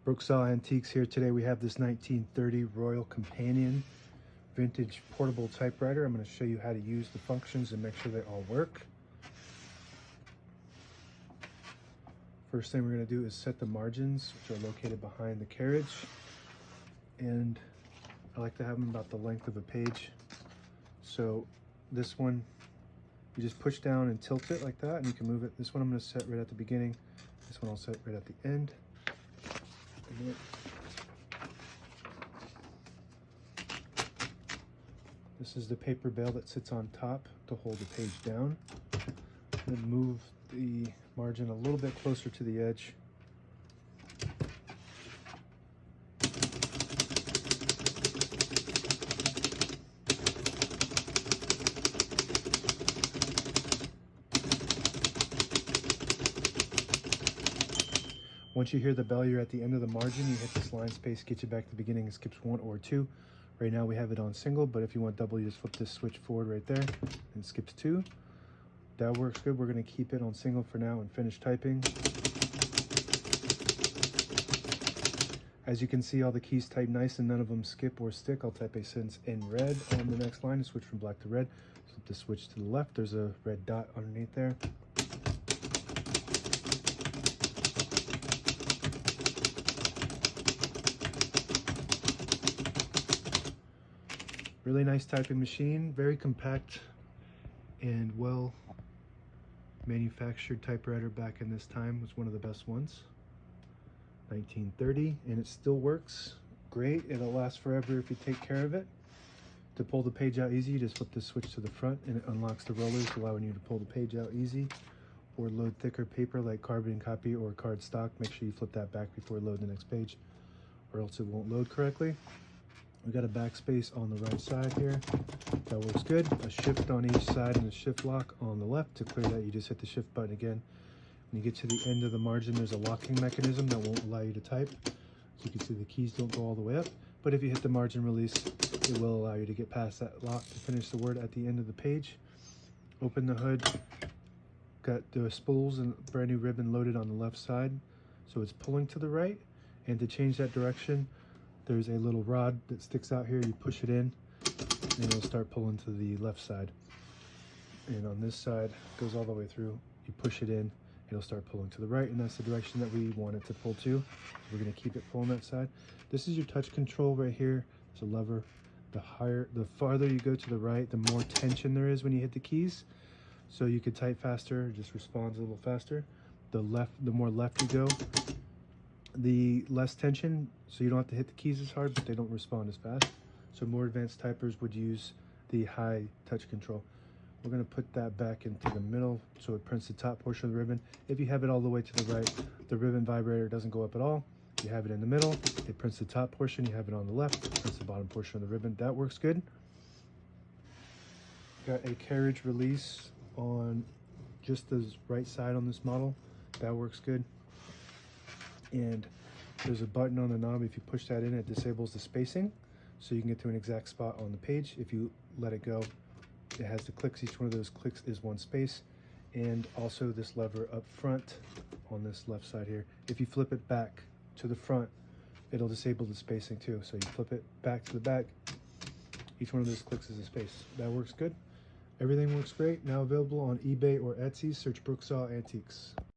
Brooksaw Antiques here. Today we have this 1930 Royal Companion vintage portable typewriter. I'm going to show you how to use the functions and make sure they all work. First thing we're going to do is set the margins, which are located behind the carriage. And I like to have them about the length of a page. So this one, you just push down and tilt it like that, and you can move it. This one I'm going to set right at the beginning. This one I'll set right at the end. This is the paper bail that sits on top to hold the page down. Then move the margin a little bit closer to the edge. Once you hear the bell, you're at the end of the margin. You hit this line space, get you back to the beginning. It skips 1 or 2. Right now we have it on single, but if you want double, you just flip this switch forward right there and skips 2. That works good. We're going to keep it on single for now and finish typing. As you can see, all the keys type nice and none of them skip or stick. I'll type a sentence in red on the next line and switch from black to red. Flip the switch to the left. There's a red dot underneath there. Really nice typing machine, very compact and well manufactured typewriter back in this time. Was one of the best ones. 1930, and it still works great. It'll last forever if you take care of it. To pull the page out easy, you just flip the switch to the front and it unlocks the rollers, allowing you to pull the page out easy. Or load thicker paper like carbon copy or cardstock. Make sure you flip that back before loading the next page, or else it won't load correctly. We got a backspace on the right side here. That works good. A shift on each side and a shift lock on the left. To clear that, you just hit the shift button again. When you get to the end of the margin, there's a locking mechanism that won't allow you to type. So you can see the keys don't go all the way up. But if you hit the margin release, it will allow you to get past that lock to finish the word at the end of the page. Open the hood. Got the spools and brand new ribbon loaded on the left side. So it's pulling to the right. And to change that direction, there's a little rod that sticks out here. You push it in and it'll start pulling to the left side. And on this side, it goes all the way through. You push it in, it'll start pulling to the right, and that's the direction that we want it to pull to. We're gonna keep it pulling that side. This is your touch control right here. It's a lever. The farther you go to the right, the more tension there is when you hit the keys. So you could type faster, it just responds a little faster. The more left you go, the less tension, so you don't have to hit the keys as hard, but they don't respond as fast. So more advanced typers would use the high touch control. We're going to put that back into the middle so it prints the top portion of the ribbon. If you have it all the way to the right, the ribbon vibrator doesn't go up at all. You have it in the middle, it prints the top portion. You have it on the left, it prints the bottom portion of the ribbon. That works good. Got a carriage release on just the right side on this model. That works good. And there's a button on the knob. If you push that in, it disables the spacing, so you can get to an exact spot on the page. If you let it go, it has the clicks. Each one of those clicks is one space. And also this lever up front on this left side here. If you flip it back to the front, it'll disable the spacing too. So you flip it back to the back, each one of those clicks is a space. That works good. Everything works great. Now available on eBay or Etsy. Search Brooksaw Antiques.